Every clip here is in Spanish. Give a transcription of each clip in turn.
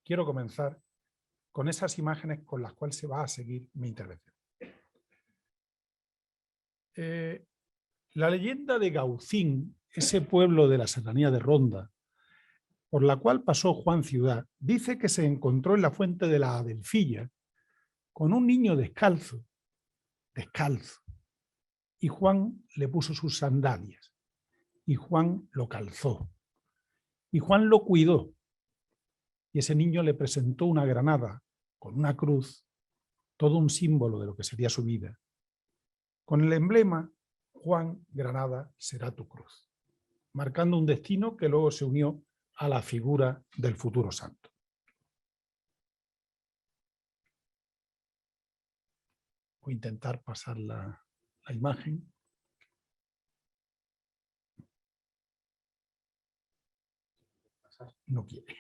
quiero comenzar con esas imágenes con las cuales se va a seguir mi intervención. La leyenda de Gaucín, ese pueblo de la serranía de Ronda, por la cual pasó Juan Ciudad, dice que se encontró en la fuente de la Adelfilla con un niño descalzo, y Juan le puso sus sandalias, y Juan lo calzó, y Juan lo cuidó, y ese niño le presentó una granada con una cruz, todo un símbolo de lo que sería su vida, con el emblema Juan, Granada será tu cruz, marcando un destino que luego se unió a la figura del futuro santo. Voy a intentar pasar la imagen. No quiere.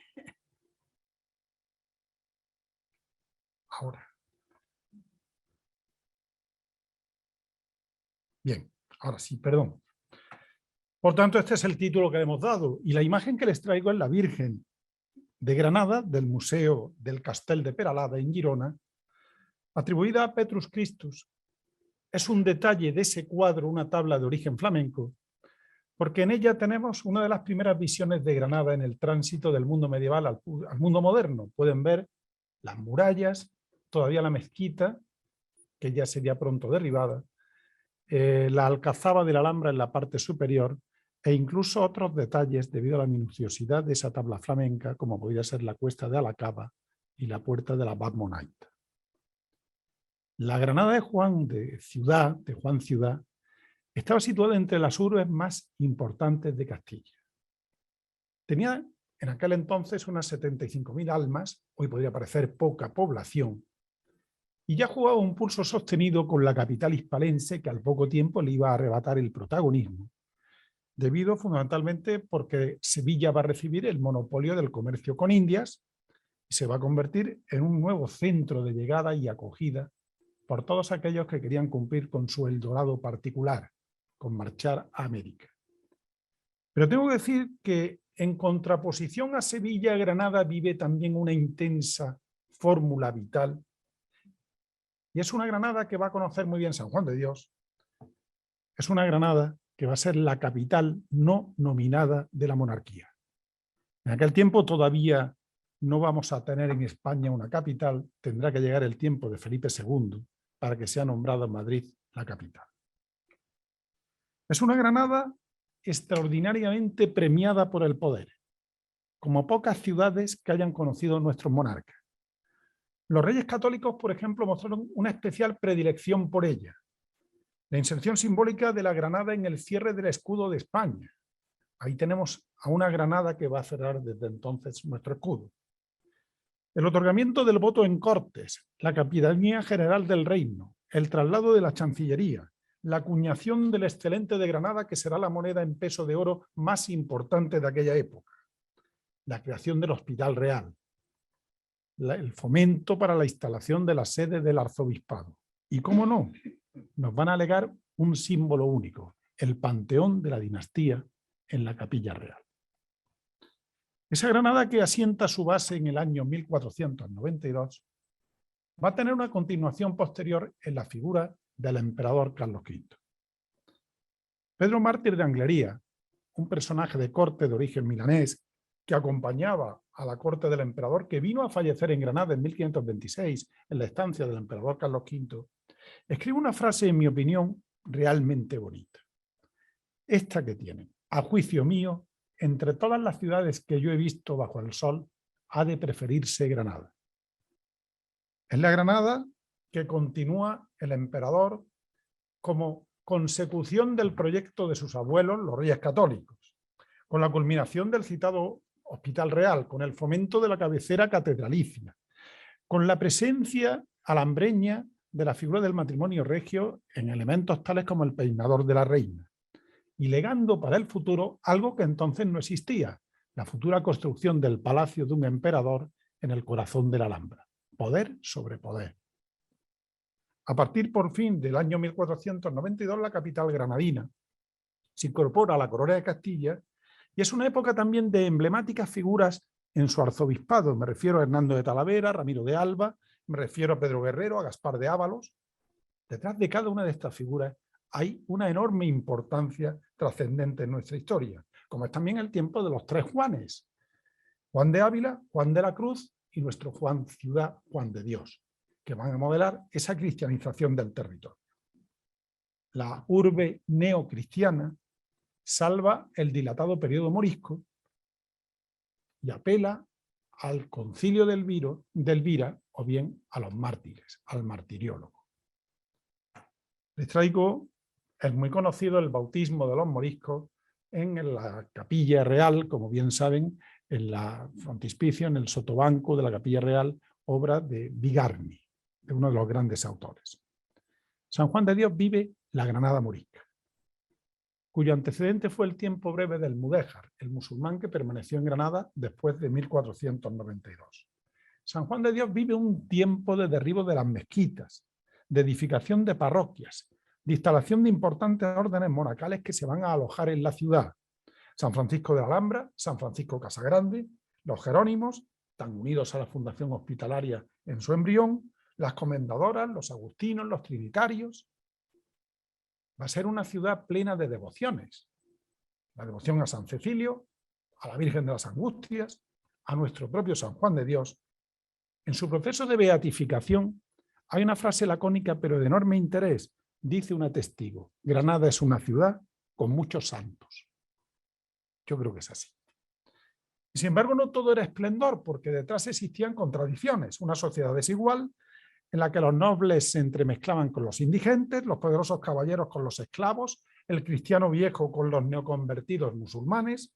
Ahora. Bien, ahora sí, perdón. Por tanto, este es el título que le hemos dado. Y la imagen que les traigo es la Virgen de Granada, del Museo del Castell de Peralada, en Girona, atribuida a Petrus Christus. Es un detalle de ese cuadro, una tabla de origen flamenco, porque en ella tenemos una de las primeras visiones de Granada en el tránsito del mundo medieval al mundo moderno. Pueden ver las murallas, todavía la mezquita, que ya sería pronto derribada, la alcazaba de la Alhambra en la parte superior, e incluso otros detalles debido a la minuciosidad de esa tabla flamenca, como podría ser la cuesta de Alacaba y la puerta de la Badmonaita. La Granada de Juan Ciudad, estaba situada entre las urbes más importantes de Castilla. Tenía en aquel entonces unas 75.000 almas, hoy podría parecer poca población, y ya jugaba un pulso sostenido con la capital hispalense que al poco tiempo le iba a arrebatar el protagonismo, debido fundamentalmente porque Sevilla va a recibir el monopolio del comercio con Indias y se va a convertir en un nuevo centro de llegada y acogida por todos aquellos que querían cumplir con su Eldorado particular, con marchar a América. Pero tengo que decir que en contraposición a Sevilla, Granada vive también una intensa fórmula vital, y es una Granada que va a conocer muy bien San Juan de Dios. Es una Granada que va a ser la capital no nominada de la monarquía. En aquel tiempo todavía no vamos a tener en España una capital, tendrá que llegar el tiempo de Felipe II para que sea nombrado en Madrid la capital. Es una Granada extraordinariamente premiada por el poder, como pocas ciudades que hayan conocido nuestros monarcas. Los reyes católicos, por ejemplo, mostraron una especial predilección por ella. La inserción simbólica de la granada en el cierre del escudo de España. Ahí tenemos a una granada que va a cerrar desde entonces nuestro escudo. El otorgamiento del voto en Cortes, la capitanía general del reino, el traslado de la Chancillería, la acuñación del excelente de Granada, que será la moneda en peso de oro más importante de aquella época, la creación del Hospital Real, el fomento para la instalación de la sede del arzobispado. Y cómo no, nos van a alegar un símbolo único, el panteón de la dinastía en la Capilla Real. Esa Granada, que asienta su base en el año 1492, va a tener una continuación posterior en la figura del emperador Carlos V. Pedro Mártir de Anglería, un personaje de corte de origen milanés que acompañaba a la corte del emperador, que vino a fallecer en Granada en 1526 en la estancia del emperador Carlos V, escribe una frase, en mi opinión, realmente bonita. Esta que tienen: a juicio mío, entre todas las ciudades que yo he visto bajo el sol, ha de preferirse Granada. Es la Granada que continúa el emperador como consecución del proyecto de sus abuelos, los reyes católicos, con la culminación del citado Hospital Real, con el fomento de la cabecera catedralicia, con la presencia alhambreña de la figura del matrimonio regio en elementos tales como el peinador de la reina, y legando para el futuro algo que entonces no existía, la futura construcción del palacio de un emperador en el corazón de la Alhambra. Poder sobre poder. A partir por fin del año 1492, la capital granadina se incorpora a la corona de Castilla, y es una época también de emblemáticas figuras en su arzobispado. Me refiero a Hernando de Talavera, Ramiro de Alba, me refiero a Pedro Guerrero, a Gaspar de Ábalos. Detrás de cada una de estas figuras hay una enorme importancia trascendente en nuestra historia, como es también el tiempo de los tres Juanes: Juan de Ávila, Juan de la Cruz y nuestro Juan Ciudad, Juan de Dios, que van a modelar esa cristianización del territorio. La urbe neocristiana salva el dilatado periodo morisco y apela al concilio de Elvira o bien a los mártires, al martiriólogo. Les traigo el muy conocido el bautismo de los moriscos en la Capilla Real, como bien saben, en la frontispicio, en el sotobanco de la Capilla Real, obra de Bigarny, de uno de los grandes autores. San Juan de Dios vive la Granada morisca, cuyo antecedente fue el tiempo breve del Mudéjar, el musulmán que permaneció en Granada después de 1492. San Juan de Dios vive un tiempo de derribo de las mezquitas, de edificación de parroquias, de instalación de importantes órdenes monacales que se van a alojar en la ciudad. San Francisco de la Alhambra, San Francisco Casagrande, los Jerónimos, tan unidos a la fundación hospitalaria en su embrión, las comendadoras, los agustinos, los trinitarios. Va a ser una ciudad plena de devociones. La devoción a San Cecilio, a la Virgen de las Angustias, a nuestro propio San Juan de Dios. En su proceso de beatificación hay una frase lacónica pero de enorme interés. Dice una testigo: Granada es una ciudad con muchos santos. Yo creo que es así. Y sin embargo, no todo era esplendor, porque detrás existían contradicciones. Una sociedad desigual, en la que los nobles se entremezclaban con los indigentes, los poderosos caballeros con los esclavos, el cristiano viejo con los neoconvertidos musulmanes,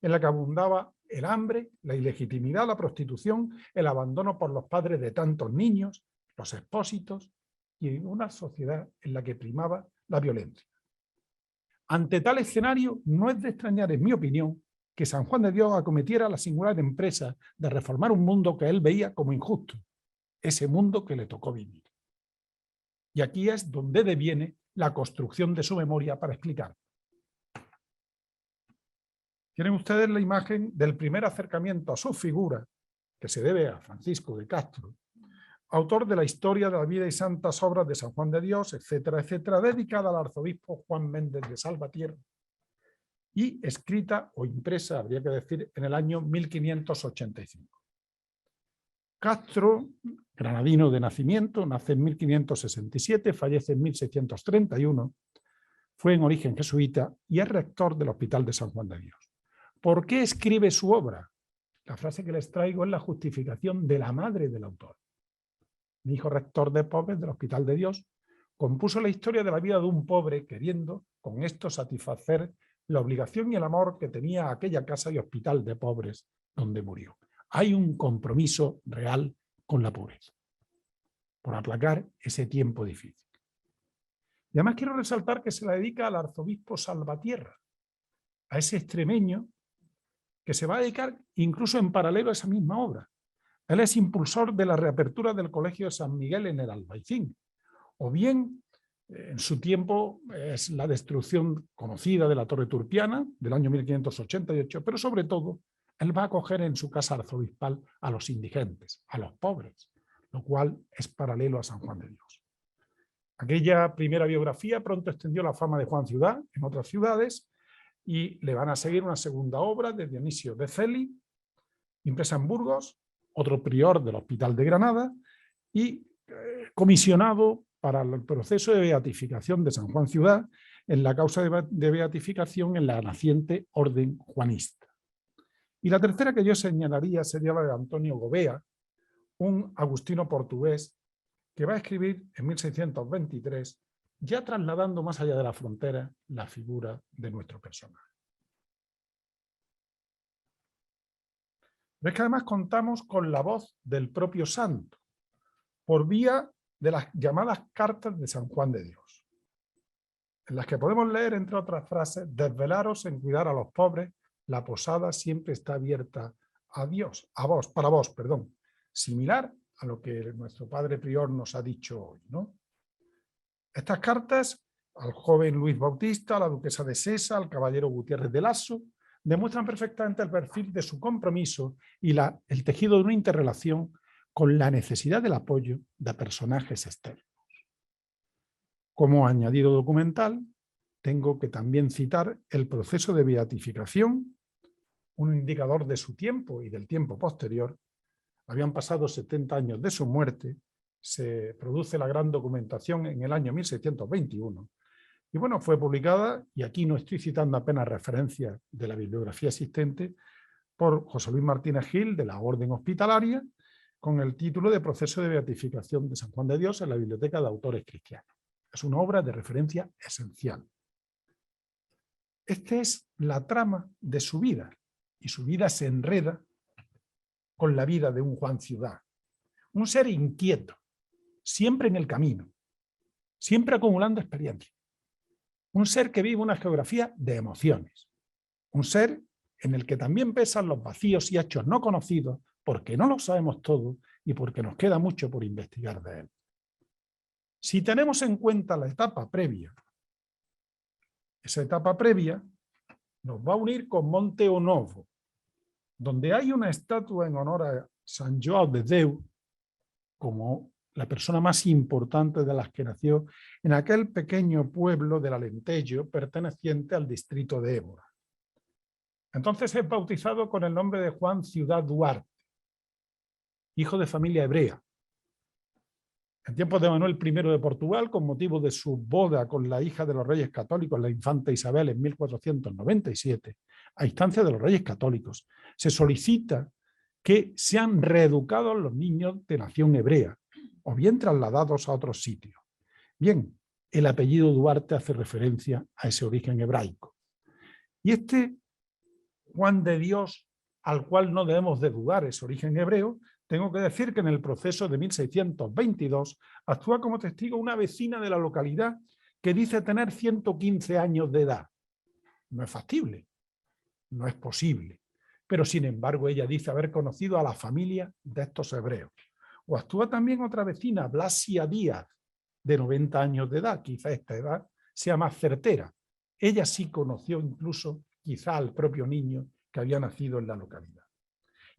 en la que abundaba el hambre, la ilegitimidad, la prostitución, el abandono por los padres de tantos niños, los expósitos, y una sociedad en la que primaba la violencia. Ante tal escenario, no es de extrañar, en mi opinión, que San Juan de Dios acometiera la singular empresa de reformar un mundo que él veía como injusto, ese mundo que le tocó vivir. Y aquí es donde deviene la construcción de su memoria para explicar. Tienen ustedes la imagen del primer acercamiento a su figura, que se debe a Francisco de Castro, autor de la historia de la vida y santas obras de San Juan de Dios, etcétera, etcétera, dedicada al arzobispo Juan Méndez de Salvatierra y escrita o impresa, habría que decir, en el año 1585. Castro, granadino de nacimiento, nace en 1567, fallece en 1631, fue en origen jesuita y es rector del Hospital de San Juan de Dios. ¿Por qué escribe su obra? La frase que les traigo es la justificación de la madre del autor. Mi hijo rector de pobres del Hospital de Dios compuso la historia de la vida de un pobre queriendo con esto satisfacer la obligación y el amor que tenía aquella casa y hospital de pobres donde murió. Hay un compromiso real con la pobreza, por aplacar ese tiempo difícil. Y además quiero resaltar que se la dedica al arzobispo Salvatierra, a ese extremeño que se va a dedicar incluso en paralelo a esa misma obra. Él es impulsor de la reapertura del Colegio de San Miguel en el Albaicín, o bien en su tiempo es la destrucción conocida de la Torre Turpiana del año 1588, pero sobre todo él va a acoger en su casa arzobispal a los indigentes, a los pobres, lo cual es paralelo a San Juan de Dios. Aquella primera biografía pronto extendió la fama de Juan Ciudad en otras ciudades y le van a seguir una segunda obra de Dionisio de Celi, impresa en Burgos, otro prior del Hospital de Granada y comisionado para el proceso de beatificación de San Juan Ciudad en la causa de beatificación en la naciente orden juanista. Y la tercera que yo señalaría sería la de Antonio Gobea, un agustino portugués que va a escribir en 1623, ya trasladando más allá de la frontera la figura de nuestro personaje. Ves que además contamos con la voz del propio santo, por vía de las llamadas cartas de San Juan de Dios, en las que podemos leer, entre otras frases: desvelaros en cuidar a los pobres, la posada siempre está abierta a Dios, para vos, similar a lo que nuestro padre prior nos ha dicho hoy, ¿no? Estas cartas al joven Luis Bautista, a la duquesa de Sesa, al caballero Gutiérrez de Lasso, demuestran perfectamente el perfil de su compromiso y el tejido de una interrelación con la necesidad del apoyo de personajes externos. Como añadido documental, tengo que también citar el proceso de beatificación, un indicador de su tiempo y del tiempo posterior. Habían pasado 70 años de su muerte, se produce la gran documentación en el año 1621. Y bueno, fue publicada, y aquí no estoy citando apenas referencias de la bibliografía existente, por José Luis Martínez Gil, de la Orden Hospitalaria, con el título de Proceso de Beatificación de San Juan de Dios en la Biblioteca de Autores Cristianos. Es una obra de referencia esencial. Esta es la trama de su vida, y su vida se enreda con la vida de un Juan Ciudad. Un ser inquieto, siempre en el camino, siempre acumulando experiencia. Un ser que vive una geografía de emociones. Un ser en el que también pesan los vacíos y hechos no conocidos, porque no lo sabemos todo y porque nos queda mucho por investigar de él. Si tenemos en cuenta la etapa previa, esa etapa previa nos va a unir con Monte Novo, donde hay una estatua en honor a San Joao de Déu, como la persona más importante de las que nació en aquel pequeño pueblo del Alentejo perteneciente al distrito de Évora. Entonces es bautizado con el nombre de Juan Ciudad Duarte, hijo de familia hebrea. En tiempos de Manuel I de Portugal, con motivo de su boda con la hija de los reyes católicos, la infanta Isabel, en 1497, a instancia de los reyes católicos, se solicita que sean reeducados los niños de nación hebrea, o bien trasladados a otros sitios. Bien, el apellido Duarte hace referencia a ese origen hebraico. Y este Juan de Dios, al cual no debemos de dudar ese origen hebreo, tengo que decir que en el proceso de 1622 actúa como testigo una vecina de la localidad que dice tener 115 años de edad. No es factible, no es posible, pero sin embargo ella dice haber conocido a la familia de estos hebreos. O actúa también otra vecina, Blasia Díaz, de 90 años de edad, quizá esta edad sea más certera. Ella sí conoció incluso quizá al propio niño que había nacido en la localidad.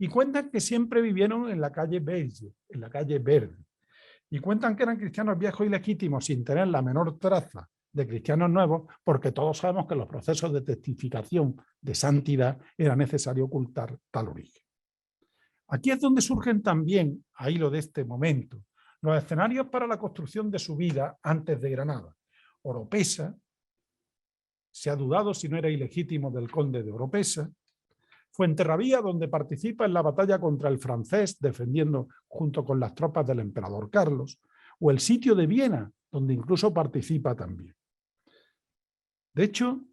Y cuentan que siempre vivieron en la calle Beige, en la calle Verde. Y cuentan que eran cristianos viejos y legítimos sin tener la menor traza de cristianos nuevos, porque todos sabemos que en los procesos de testificación de santidad era necesario ocultar tal origen. Aquí es donde surgen también, a hilo de este momento, los escenarios para la construcción de su vida antes de Granada. Oropesa, se ha dudado si no era ilegítimo del conde de Oropesa. Fuenterrabía, donde participa en la batalla contra el francés, defendiendo junto con las tropas del emperador Carlos, o el sitio de Viena, donde incluso participa también. De hecho,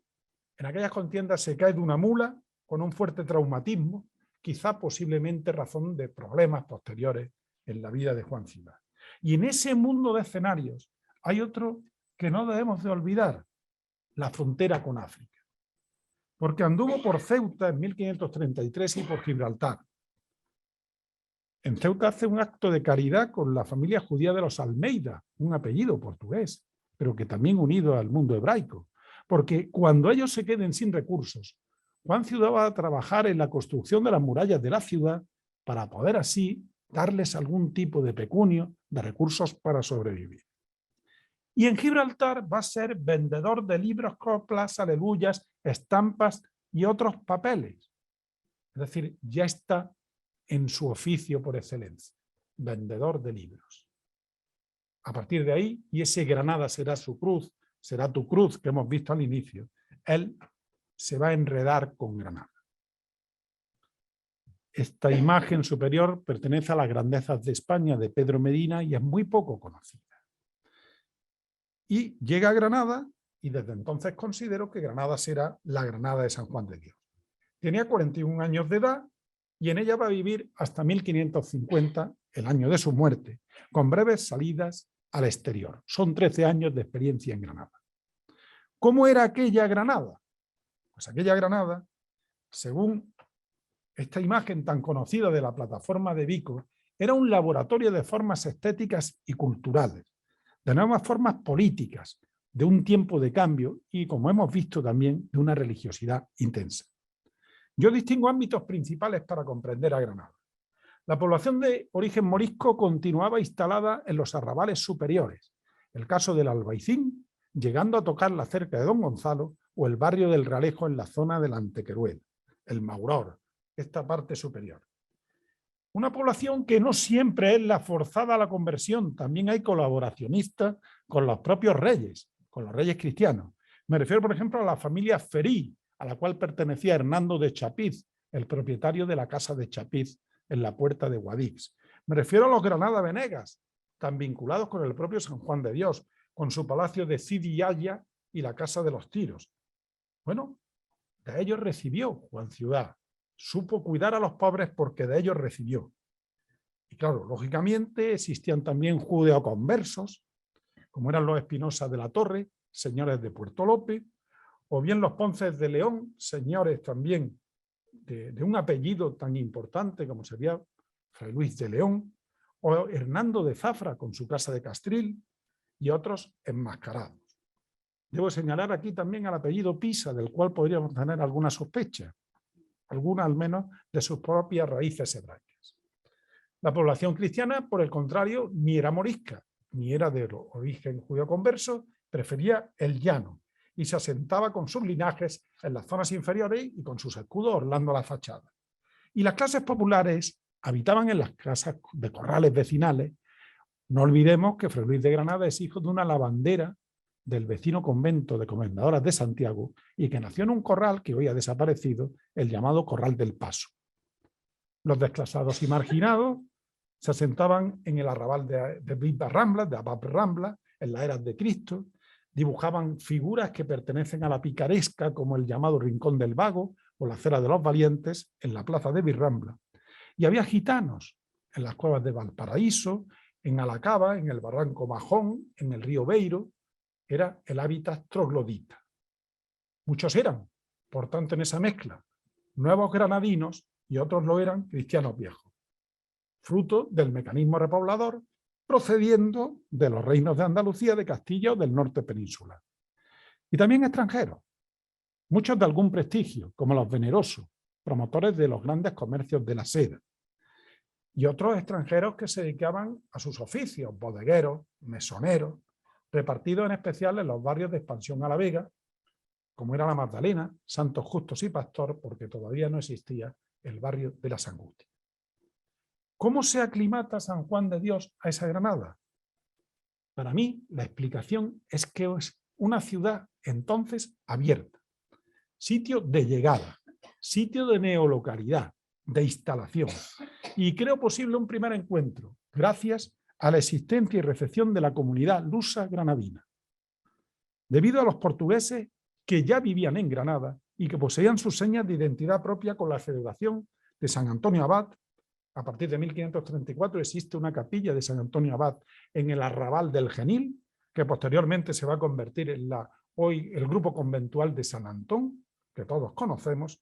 en aquellas contiendas se cae de una mula con un fuerte traumatismo, quizá posiblemente razón de problemas posteriores en la vida de Juan Ciudad. Y en ese mundo de escenarios hay otro que no debemos de olvidar, la frontera con África. Porque anduvo por Ceuta en 1533 y por Gibraltar. En Ceuta hace un acto de caridad con la familia judía de los Almeida, un apellido portugués, pero que también unido al mundo hebraico. Porque cuando ellos se queden sin recursos, Juan Ciudad va a trabajar en la construcción de las murallas de la ciudad para poder así darles algún tipo de pecunio, de recursos para sobrevivir. Y en Gibraltar va a ser vendedor de libros, coplas, aleluyas, estampas y otros papeles. Es decir, ya está en su oficio por excelencia, vendedor de libros. A partir de ahí, y ese Granada será su cruz, será tu cruz que hemos visto al inicio, él se va a enredar con Granada. Esta imagen superior pertenece a las grandezas de España de Pedro Medina y es muy poco conocida. Y llega a Granada y desde entonces considero que Granada será la Granada de San Juan de Dios. Tenía 41 años de edad y en ella va a vivir hasta 1550, el año de su muerte, con breves salidas al exterior. Son 13 años de experiencia en Granada. ¿Cómo era aquella Granada? Pues aquella Granada, según esta imagen tan conocida de la plataforma de Vico, era un laboratorio de formas estéticas y culturales, de nuevas formas políticas, de un tiempo de cambio y, como hemos visto también, de una religiosidad intensa. Yo distingo ámbitos principales para comprender a Granada. La población de origen morisco continuaba instalada en los arrabales superiores, el caso del Albaicín, llegando a tocar la cerca de Don Gonzalo, o el barrio del Realejo en la zona del Antequeruel, el Mauror, esta parte superior. Una población que no siempre es la forzada a la conversión, también hay colaboracionistas con los propios reyes, con los reyes cristianos. Me refiero, por ejemplo, a la familia Ferí, a la cual pertenecía Hernando de Chapiz, el propietario de la casa de Chapiz en la puerta de Guadix. Me refiero a los Granada Venegas, tan vinculados con el propio San Juan de Dios, con su palacio de Cidi Yaya y la casa de los Tiros. Bueno, de ellos recibió Juan Ciudad, supo cuidar a los pobres porque de ellos recibió. Y claro, lógicamente existían también judeoconversos, como eran los Espinosa de la Torre, señores de Puerto López, o bien los Ponces de León, señores también de un apellido tan importante como sería Fray Luis de León, o Hernando de Zafra con su casa de Castril, y otros enmascarados. Debo señalar aquí también al apellido Pisa, del cual podríamos tener alguna sospecha, alguna al menos de sus propias raíces hebraicas. La población cristiana, por el contrario, ni era morisca, ni era de origen judío converso, prefería el llano y se asentaba con sus linajes en las zonas inferiores y con sus escudos orlando la fachada. Y las clases populares habitaban en las casas de corrales vecinales. No olvidemos que Fray Luis de Granada es hijo de una lavandera del vecino convento de Comendadoras de Santiago y que nació en un corral que hoy ha desaparecido, el llamado Corral del Paso. Los desclasados y marginados se asentaban en el arrabal de Viva Rambla, de Abad Rambla, en las eras de Cristo, dibujaban figuras que pertenecen a la picaresca, como el llamado Rincón del Vago o la Cera de los Valientes, en la plaza de Virrambla. Y había gitanos en las cuevas de Valparaíso, en Alacaba, en el barranco Majón, en el río Beiro. Era el hábitat troglodita. Muchos eran, por tanto, en esa mezcla, nuevos granadinos y otros lo eran cristianos viejos, fruto del mecanismo repoblador procediendo de los reinos de Andalucía, de Castilla o del norte peninsular. Y también extranjeros, muchos de algún prestigio, como los venerosos, promotores de los grandes comercios de la seda, y otros extranjeros que se dedicaban a sus oficios, bodegueros, mesoneros, repartidos en especial en los barrios de expansión a la Vega, como era la Magdalena, Santos Justos y Pastor, porque todavía no existía el barrio de las Angustias. ¿Cómo se aclimata San Juan de Dios a esa Granada? Para mí, la explicación es que es una ciudad entonces abierta, sitio de llegada, sitio de neolocalidad, de instalación. Y creo posible un primer encuentro, gracias a la existencia y recepción de la comunidad lusa granadina. Debido a los portugueses que ya vivían en Granada y que poseían sus señas de identidad propia con la celebración de San Antonio Abad. A partir de 1534 existe una capilla de San Antonio Abad en el arrabal del Genil, que posteriormente se va a convertir en hoy el grupo conventual de San Antón, que todos conocemos.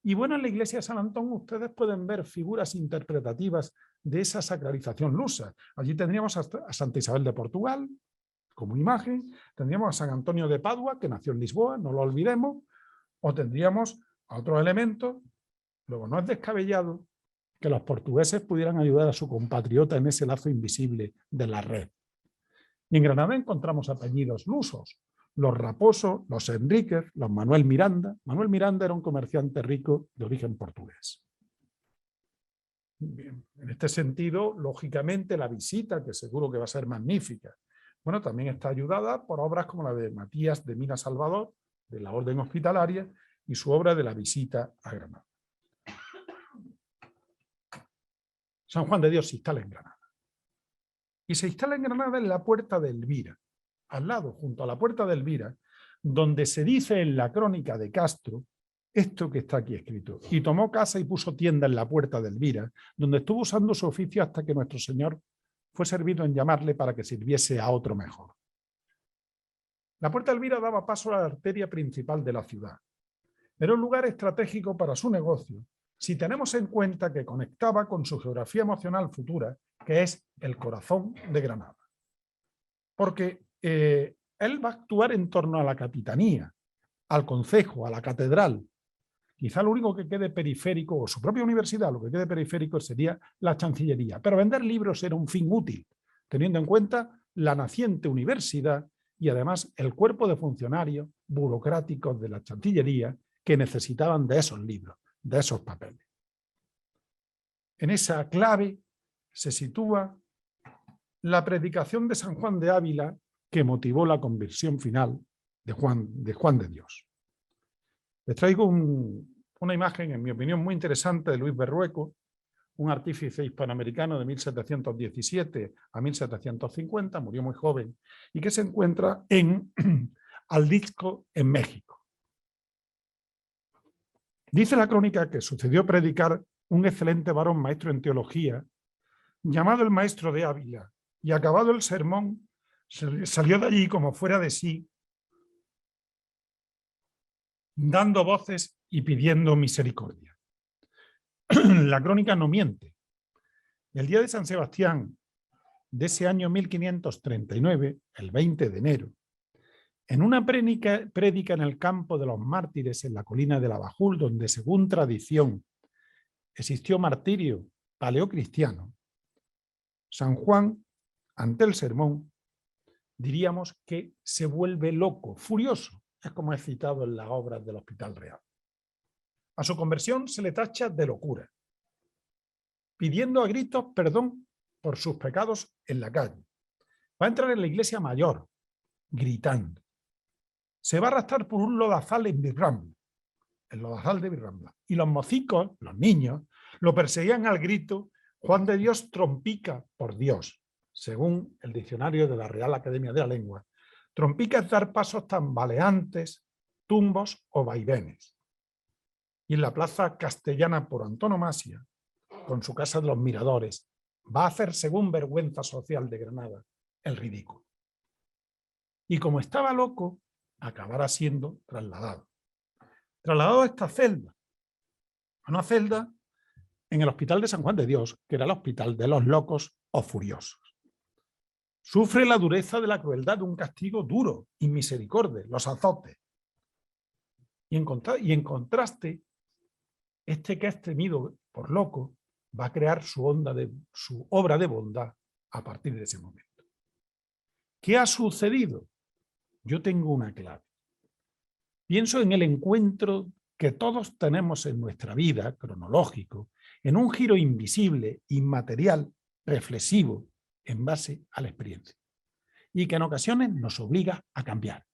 Y bueno, en la iglesia de San Antón ustedes pueden ver figuras interpretativas de esa sacralización lusa. Allí tendríamos a Santa Isabel de Portugal como imagen, tendríamos a San Antonio de Padua, que nació en Lisboa, no lo olvidemos, o tendríamos a otros elementos. Luego, no es descabellado que los portugueses pudieran ayudar a su compatriota en ese lazo invisible de la red. Y en Granada encontramos apellidos lusos, los Raposo, los Enríquez, los Manuel Miranda. Manuel Miranda era un comerciante rico de origen portugués. Bien, en este sentido, lógicamente, la visita, que seguro que va a ser magnífica, bueno, también está ayudada por obras como la de Matías de Mina Salvador, de la Orden Hospitalaria, y su obra de la visita a Granada. San Juan de Dios se instala en Granada. Y se instala en Granada en la Puerta de Elvira, al lado, junto a la Puerta de Elvira, donde se dice en la crónica de Castro esto que está aquí escrito: y tomó casa y puso tienda en la Puerta de Elvira, donde estuvo usando su oficio hasta que nuestro Señor fue servido en llamarle para que sirviese a otro mejor. La Puerta de Elvira daba paso a la arteria principal de la ciudad. Era un lugar estratégico para su negocio, si tenemos en cuenta que conectaba con su geografía emocional futura, que es el corazón de Granada. Porque él va a actuar en torno a la capitanía, al concejo, a la catedral, Quizá lo único que quede periférico, o su propia universidad, lo que quede periférico sería la Chancillería. Pero vender libros era un fin útil, teniendo en cuenta la naciente universidad y además el cuerpo de funcionarios burocráticos de la Chancillería que necesitaban de esos libros, de esos papeles. En esa clave se sitúa la predicación de San Juan de Ávila que motivó la conversión final de Juan de Dios. Les traigo una imagen, en mi opinión, muy interesante de Luis Berrueco, un artífice hispanoamericano de 1717 a 1750, murió muy joven, y que se encuentra en Aldixco, en México. Dice la crónica que sucedió predicar un excelente varón maestro en teología, llamado el maestro de Ávila, y acabado el sermón, salió de allí como fuera de sí, dando voces y pidiendo misericordia. La crónica no miente. El día de San Sebastián de ese año 1539, el 20 de enero, en una prédica en el campo de los mártires en la colina de la Bajul, donde según tradición existió martirio paleocristiano, San Juan, ante el sermón, diríamos que se vuelve loco, furioso, es como es citado en las obras del Hospital Real. A su conversión se le tacha de locura, pidiendo a gritos perdón por sus pecados en la calle. Va a entrar en la iglesia mayor, gritando. Se va a arrastrar por un lodazal en Virrambla, el lodazal de Virrambla. Y los mocicos, los niños, lo perseguían al grito: Juan de Dios trompica por Dios, según el diccionario de la Real Academia de la Lengua. Trompica es dar pasos tambaleantes, tumbos o vaivenes. Y en la plaza castellana por antonomasia, con su Casa de los Miradores, va a hacer, según Vergüenza Social de Granada, el ridículo. Y como estaba loco, acabará siendo trasladado. Trasladado a esta celda, a una celda en el Hospital de San Juan de Dios, que era el hospital de los locos o furiosos. Sufre la dureza de la crueldad de un castigo duro, inmisericordia, los azotes. Y en contraste, este que es temido por loco va a crear su obra de bondad a partir de ese momento. ¿Qué ha sucedido? Yo tengo una clave. Pienso en el encuentro que todos tenemos en nuestra vida, cronológico, en un giro invisible, inmaterial, reflexivo, en base a la experiencia. Y que en ocasiones nos obliga a cambiar.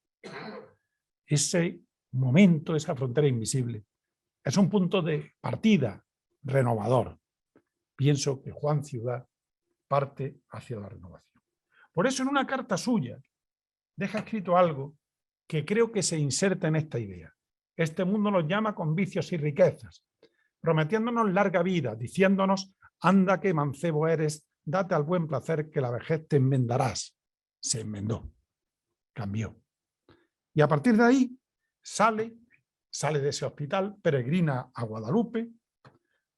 Ese momento, esa frontera invisible, es un punto de partida renovador. Pienso que Juan Ciudad parte hacia la renovación. Por eso en una carta suya deja escrito algo que creo que se inserta en esta idea. Este mundo nos llama con vicios y riquezas, prometiéndonos larga vida, diciéndonos: anda que mancebo eres, date al buen placer que la vejez te enmendarás. Se enmendó, cambió. Y a partir de ahí sale de ese hospital, peregrina a Guadalupe,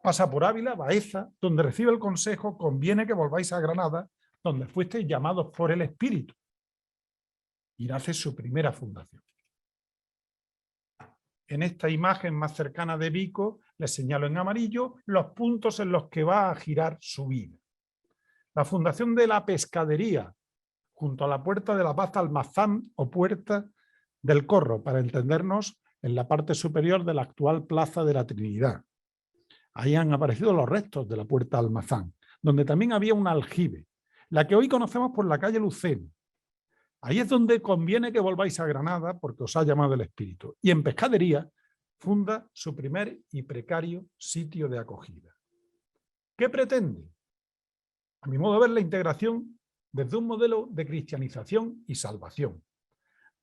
pasa por Ávila, Baeza, donde recibe el consejo: conviene que volváis a Granada, donde fuisteis llamados por el Espíritu. Y nace su primera fundación. En esta imagen más cercana de Vico, les señalo en amarillo los puntos en los que va a girar su vida. La fundación de la pescadería, junto a la Puerta de la Paz Almazán o Puerta del Corro, para entendernos, en la parte superior de la actual Plaza de la Trinidad. Ahí han aparecido los restos de la Puerta Almazán, donde también había un aljibe, la que hoy conocemos por la calle Lucena. Ahí es donde conviene que volváis a Granada porque os ha llamado el Espíritu. Y en Pescadería funda su primer y precario sitio de acogida. ¿Qué pretende? A mi modo de ver, la integración desde un modelo de cristianización y salvación.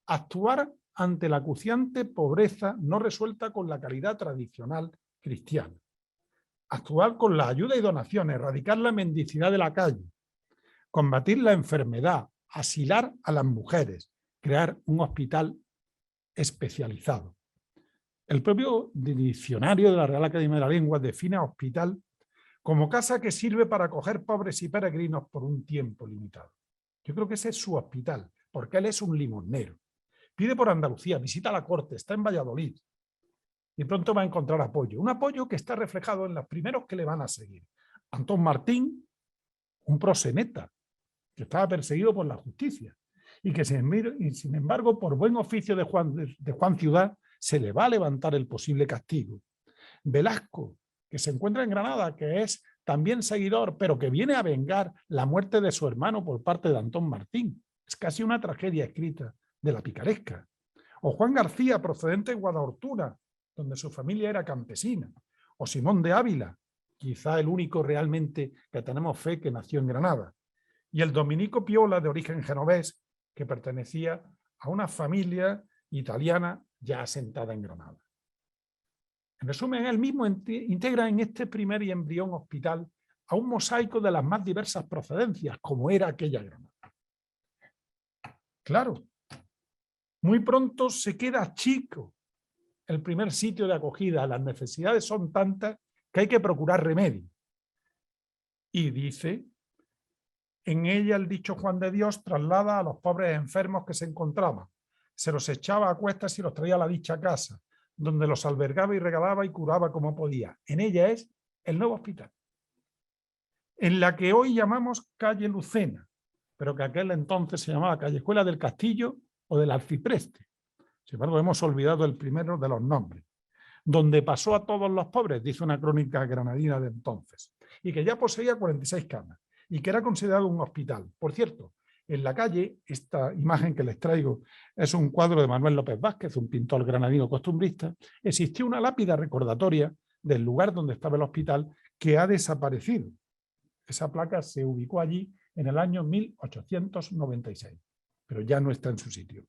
Actuar ante la acuciante pobreza no resuelta con la caridad tradicional cristiana. Actuar con la ayuda y donaciones, erradicar la mendicidad de la calle, combatir la enfermedad, asilar a las mujeres, crear un hospital especializado. El propio diccionario de la Real Academia de la Lengua define a hospital como casa que sirve para acoger pobres y peregrinos por un tiempo limitado. Yo creo que ese es su hospital, porque él es un limosnero. Pide por Andalucía, visita la corte, está en Valladolid. y pronto va a encontrar apoyo. Un apoyo que está reflejado en los primeros que le van a seguir. Antón Martín, un proseneta, que estaba perseguido por la justicia y que sin embargo por buen oficio de Juan Ciudad se le va a levantar el posible castigo. Velasco, que se encuentra en Granada, que es también seguidor, pero que viene a vengar la muerte de su hermano por parte de Antón Martín. Es casi una tragedia escrita de la picaresca. O Juan García, procedente de Guadalhortuna, donde su familia era campesina. O Simón de Ávila, quizá el único realmente que tenemos fe que nació en Granada. Y el Dominico Piola, de origen genovés, que pertenecía a una familia italiana ya asentada en Granada. En resumen, él mismo integra en este primer y embrión hospital a un mosaico de las más diversas procedencias, como era aquella Granada. Claro, muy pronto se queda chico el primer sitio de acogida. Las necesidades son tantas que hay que procurar remedio. Y dice, en ella el dicho Juan de Dios traslada a los pobres enfermos que se encontraban. Se los echaba a cuestas y los traía a la dicha casa, donde los albergaba y regalaba y curaba como podía. En ella es el nuevo hospital, en la que hoy llamamos calle Lucena, pero que aquel entonces se llamaba Callejuela del Castillo o del Arcipreste. Sin embargo, hemos olvidado el primero de los nombres. Donde pasó a todos los pobres, dice una crónica granadina de entonces, y que ya poseía 46 camas, y que era considerado un hospital. Por cierto, en la calle, esta imagen que les traigo es un cuadro de Manuel López Vázquez, un pintor granadino costumbrista. Existió una lápida recordatoria del lugar donde estaba el hospital que ha desaparecido. Esa placa se ubicó allí en el año 1896, pero ya no está en su sitio.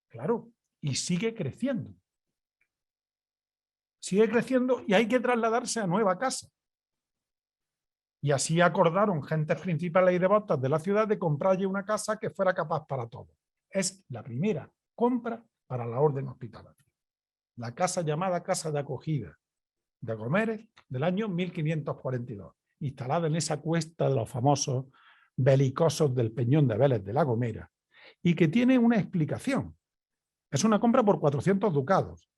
Claro, y sigue creciendo. Sigue creciendo y hay que trasladarse a nueva casa. Y así acordaron gentes principales y devotas de la ciudad de comprarle una casa que fuera capaz para todos. Es la primera compra para la orden hospitalaria. La casa llamada Casa de Acogida de Gómez del año 1542, instalada en esa cuesta de los famosos belicosos del Peñón de Vélez de la Gomera, y que tiene una explicación. Es una compra por 400 ducados.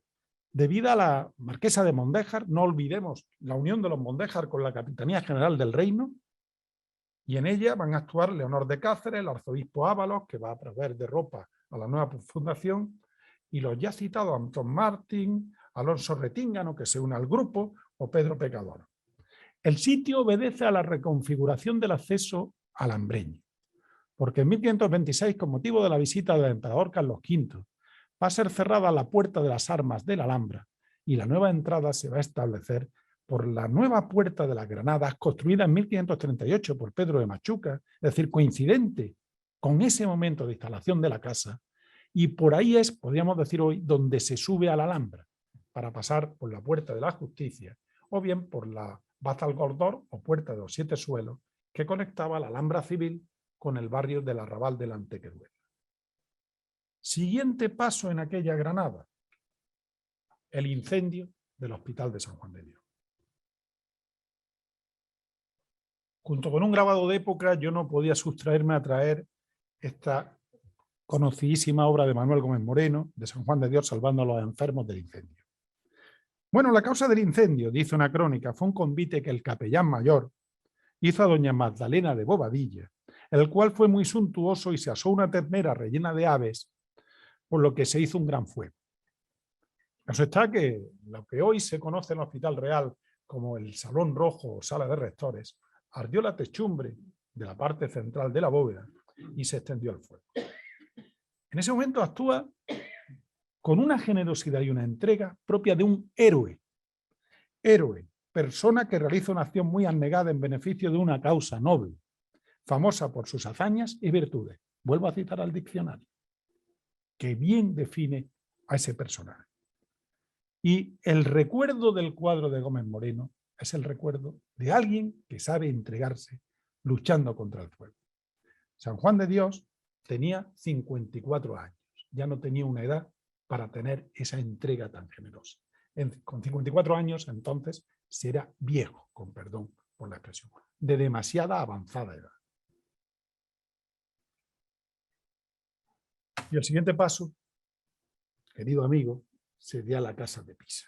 Debida a la marquesa de Mondéjar, no olvidemos la unión de los Mondéjar con la Capitanía General del Reino, y en ella van a actuar Leonor de Cáceres, el arzobispo Ábalos, que va a proveer de ropa a la nueva fundación, y los ya citados Antón Martín, Alonso Retíngano, que se une al grupo, o Pedro Pecador. El sitio obedece a la reconfiguración del acceso al Alhambreño, porque en 1526, con motivo de la visita del emperador Carlos V, va a ser cerrada la puerta de las armas de la Alhambra y la nueva entrada se va a establecer por la nueva puerta de las Granadas, construida en 1538 por Pedro de Machuca, es decir, coincidente con ese momento de instalación de la casa, y por ahí es, podríamos decir hoy, donde se sube a la Alhambra, para pasar por la Puerta de la Justicia, o bien por la Bazalgordor o Puerta de los Siete Suelos, que conectaba la Alhambra Civil con el barrio del Arrabal del Antequeruela. Siguiente paso en aquella Granada, el incendio del Hospital de San Juan de Dios. Junto con un grabado de época, yo no podía sustraerme a traer esta conocidísima obra de Manuel Gómez Moreno, de San Juan de Dios salvando a los enfermos del incendio. Bueno, la causa del incendio, dice una crónica, fue un convite que el capellán mayor hizo a doña Magdalena de Bobadilla, el cual fue muy suntuoso y se asó una ternera rellena de aves, por lo que se hizo un gran fuego. Eso está que lo que hoy se conoce en el Hospital Real como el Salón Rojo o Sala de Rectores, ardió la techumbre de la parte central de la bóveda y se extendió el fuego. En ese momento actúa con una generosidad y una entrega propia de un héroe. Héroe, persona que realiza una acción muy abnegada en beneficio de una causa noble, famosa por sus hazañas y virtudes. Vuelvo a citar al diccionario, que bien define a ese personaje. Y el recuerdo del cuadro de Gómez Moreno es el recuerdo de alguien que sabe entregarse luchando contra el fuego. San Juan de Dios tenía 54 años, ya no tenía una edad para tener esa entrega tan generosa. Con 54 años, entonces, se era viejo, con perdón por la expresión, de demasiada avanzada edad. Y el siguiente paso, querido amigo, sería la casa de Pisa.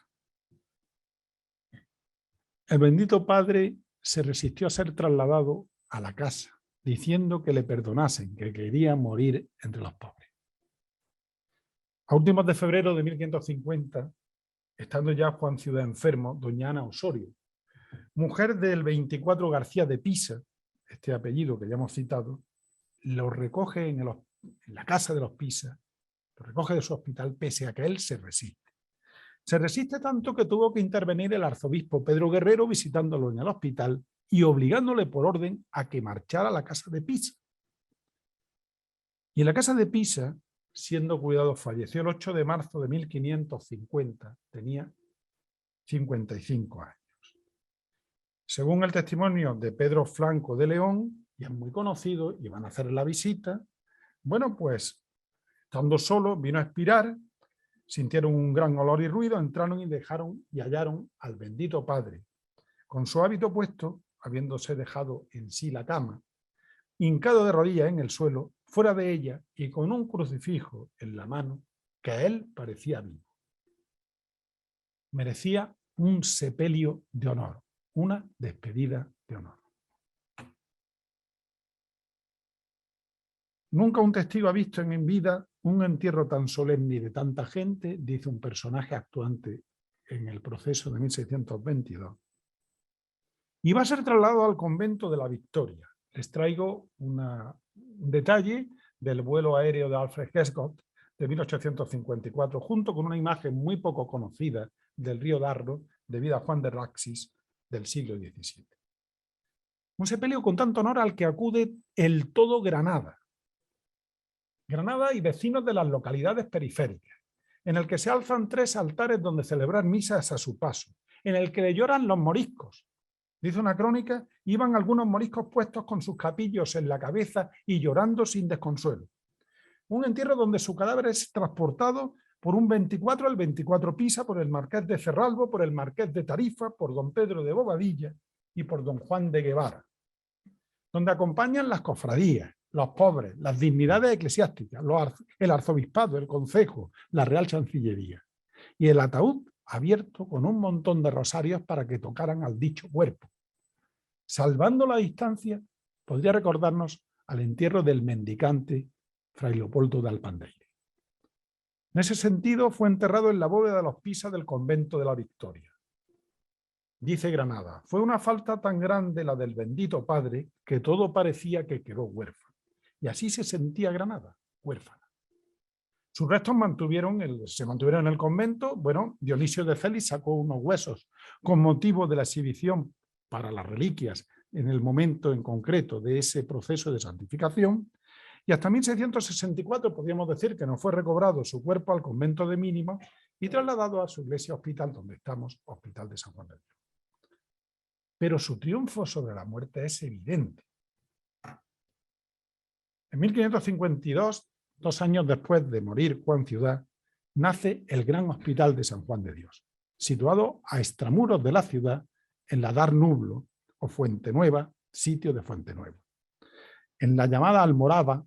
El bendito padre se resistió a ser trasladado a la casa, diciendo que le perdonasen, que quería morir entre los pobres. A últimos de febrero de 1550, estando ya Juan Ciudad enfermo, doña Ana Osorio, mujer del 24 García de Pisa, este apellido que ya hemos citado, lo recoge en la casa de los Pisa, lo recoge de su hospital, pese a que él se resiste. Se resiste tanto que tuvo que intervenir el arzobispo Pedro Guerrero visitándolo en el hospital y obligándole por orden a que marchara a la casa de Pisa. Y en la casa de Pisa, siendo cuidado, falleció el 8 de marzo de 1550, tenía 55 años. Según el testimonio de Pedro Flanco de León, y es muy conocido, y van a hacer la visita, bueno, pues, estando solo, vino a expirar, sintieron un gran olor y ruido, entraron y hallaron al bendito padre, con su hábito puesto, habiéndose dejado en sí la cama, hincado de rodillas en el suelo, fuera de ella y con un crucifijo en la mano, que a él parecía vivo. Merecía un sepelio de honor, una despedida de honor. Nunca un testigo ha visto en vida un entierro tan solemne y de tanta gente, dice un personaje actuante en el proceso de 1622. Y va a ser trasladado al convento de la Victoria. Les traigo un detalle del vuelo aéreo de Alfred Hescott de 1854, junto con una imagen muy poco conocida del río Darro, debida a Juan de Raxis, del siglo XVII. Un sepelio con tanto honor al que acude el todo Granada. Granada y vecinos de las localidades periféricas, en el que se alzan 3 altares donde celebrar misas a su paso, en el que le lloran los moriscos. Dice una crónica, iban algunos moriscos puestos con sus capillos en la cabeza y llorando sin desconsuelo. Un entierro donde su cadáver es transportado por un 24, el 24 Pisa, por el marqués de Cerralbo, por el marqués de Tarifa, por don Pedro de Bobadilla y por don Juan de Guevara, donde acompañan las cofradías, los pobres, las dignidades eclesiásticas, el arzobispado, el concejo, la Real Chancillería, y el ataúd abierto con un montón de rosarios para que tocaran al dicho cuerpo. Salvando la distancia, podría recordarnos al entierro del mendicante Fray Leopoldo de Alpandeire. En ese sentido, fue enterrado en la bóveda de los Pisa del convento de la Victoria. Dice Granada, fue una falta tan grande la del bendito padre que todo parecía que quedó huérfano. Y así se sentía Granada, huérfana. Sus restos se mantuvieron en el convento. Bueno, Dionisio de Celis sacó unos huesos con motivo de la exhibición para las reliquias en el momento en concreto de ese proceso de santificación. Y hasta 1664 podríamos decir que no fue recobrado su cuerpo al convento de Mínimos y trasladado a su iglesia hospital, donde estamos, Hospital de San Juan de Dios. Pero su triunfo sobre la muerte es evidente. En 1552, 2 años después de morir Juan Ciudad, nace el Gran Hospital de San Juan de Dios, situado a extramuros de la ciudad, en la Dar Nublo o Fuente Nueva, sitio de Fuente Nueva. En la llamada Almorava,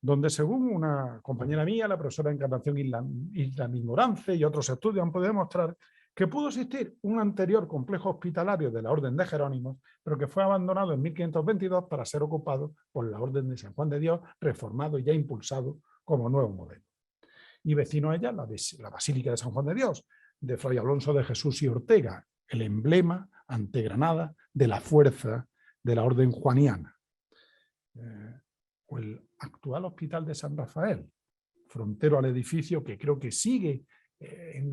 donde según una compañera mía, la profesora Encarnación Isla Mingorance y otros estudios han podido demostrar que pudo existir un anterior complejo hospitalario de la Orden de Jerónimos, pero que fue abandonado en 1522 para ser ocupado por la Orden de San Juan de Dios, reformado y ya impulsado como nuevo modelo. Y vecino a ella, la Basílica de San Juan de Dios, de Fray Alonso de Jesús y Ortega, el emblema ante Granada de la fuerza de la Orden Juaniana. O el actual Hospital de San Rafael, frontero al edificio, que creo que sigue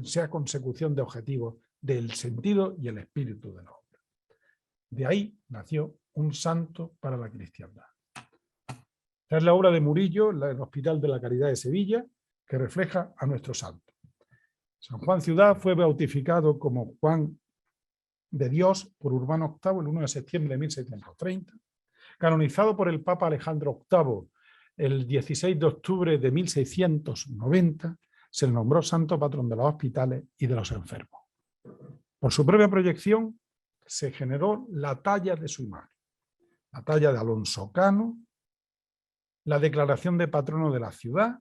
sea consecución de objetivos del sentido y el espíritu de la obra. De ahí nació un santo para la cristiandad. Esta es la obra de Murillo, el Hospital de la Caridad de Sevilla, que refleja a nuestro santo. San Juan Ciudad fue beatificado como Juan de Dios por Urbano VIII el 1 de septiembre de 1630, canonizado por el Papa Alejandro VIII el 16 de octubre de 1690, se le nombró santo patrón de los hospitales y de los enfermos. Por su propia proyección se generó la talla de su imagen, la talla de Alonso Cano, la declaración de patrono de la ciudad,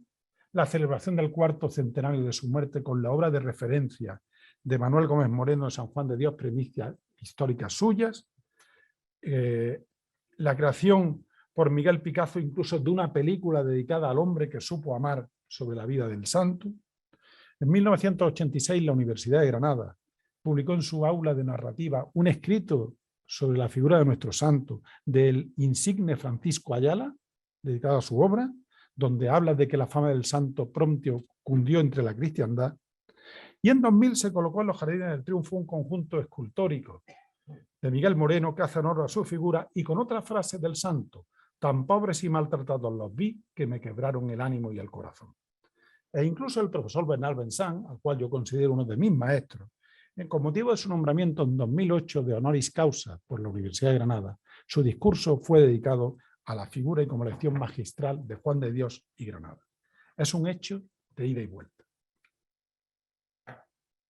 la celebración del 4º centenario de su muerte con la obra de referencia de Manuel Gómez Moreno de San Juan de Dios, Primicias históricas suyas, la creación por Miguel Picazo incluso de una película dedicada al hombre que supo amar sobre la vida del santo. En 1986 la Universidad de Granada publicó en su aula de narrativa un escrito sobre la figura de nuestro santo del insigne Francisco Ayala, dedicado a su obra, donde habla de que la fama del santo pronto cundió entre la cristiandad. Y en 2000 se colocó en los Jardines del Triunfo un conjunto escultórico de Miguel Moreno que hace honor a su figura y con otras frases del santo: tan pobres y maltratados los vi que me quebraron el ánimo y el corazón. E incluso el profesor Bernal Benzán, al cual yo considero uno de mis maestros, con motivo de su nombramiento en 2008 de honoris causa por la Universidad de Granada, su discurso fue dedicado a la figura y como lección magistral de Juan de Dios y Granada. Es un hecho de ida y vuelta.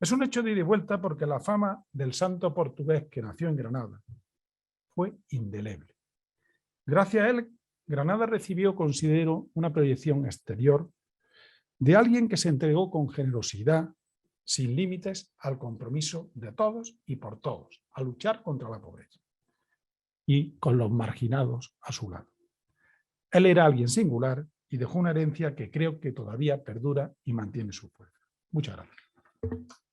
Es un hecho de ida y vuelta porque la fama del santo portugués que nació en Granada fue indeleble. Gracias a él, Granada recibió, considero, una proyección exterior de alguien que se entregó con generosidad, sin límites, al compromiso de todos y por todos, a luchar contra la pobreza y con los marginados a su lado. Él era alguien singular y dejó una herencia que creo que todavía perdura y mantiene su fuerza. Muchas gracias.